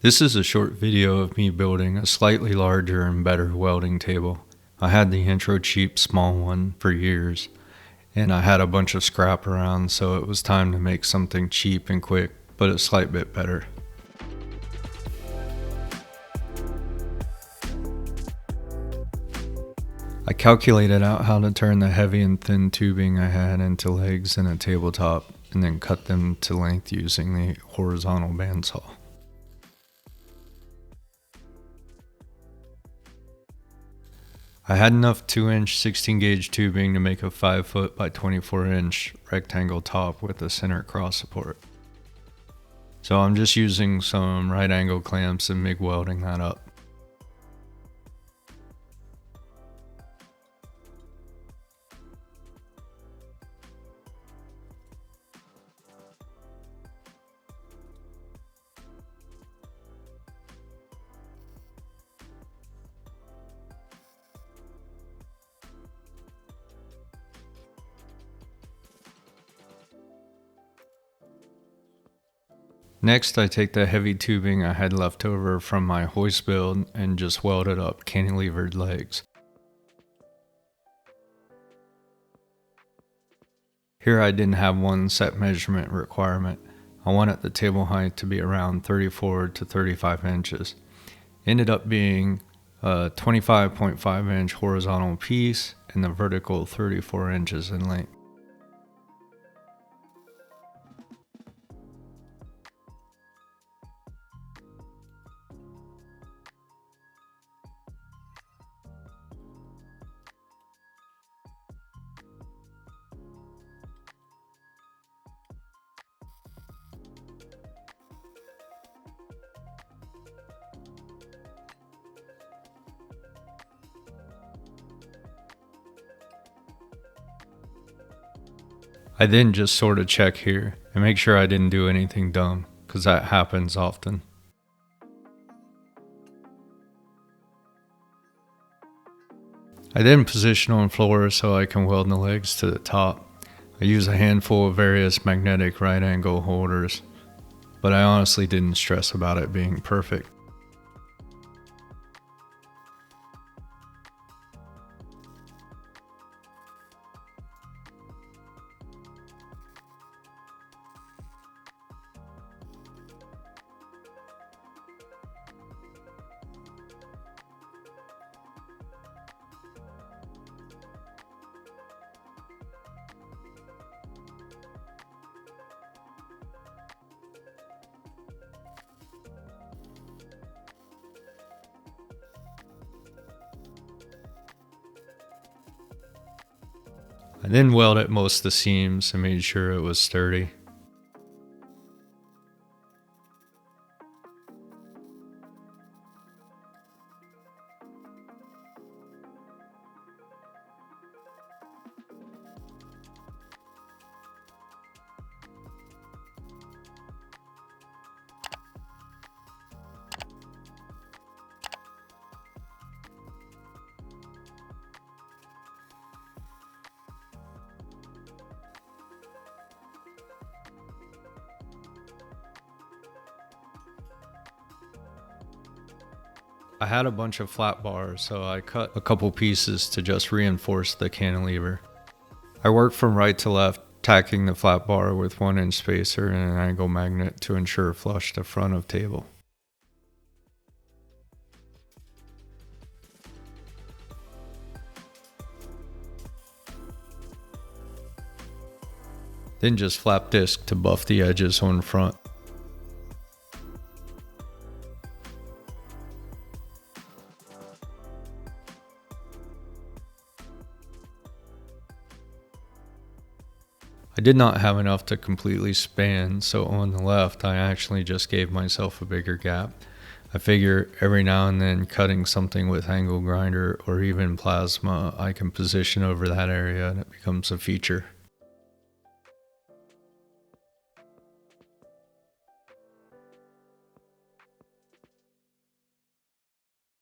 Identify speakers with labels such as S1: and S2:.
S1: This is a short video of me building a slightly larger and better welding table. I had the intro cheap small one for years, and I had a bunch of scrap around, so it was time to make something cheap and quick, but a slight bit better. I calculated out how to turn the heavy and thin tubing I had into legs in a tabletop, and then cut them to length using the horizontal bandsaw. I had enough 2-inch 16-gauge tubing to make a 5-foot by 24-inch rectangle top with a center cross support. So I'm just using some right angle clamps and MIG welding that up. Next, I take the heavy tubing I had left over from my hoist build and just weld it up cantilevered legs. Here I didn't have one set measurement requirement. I wanted the table height to be around 34 to 35 inches. Ended up being a 25.5 inch horizontal piece and the vertical 34 inches in length. I then just sort of check here and make sure I didn't do anything dumb, because that happens often. I then position on floor so I can weld the legs to the top. I use a handful of various magnetic right angle holders, but I honestly didn't stress about it being perfect. I then welded most of the seams and made sure it was sturdy. I had a bunch of flat bars, so I cut a couple pieces to just reinforce the cantilever. I worked from right to left, tacking the flat bar with 1-inch spacer and an angle magnet to ensure flush to front of table. Then just flap disc to buff the edges on front. I did not have enough to completely span, so on the left I actually just gave myself a bigger gap. I figure every now and then cutting something with angle grinder or even plasma, I can position over that area and it becomes a feature.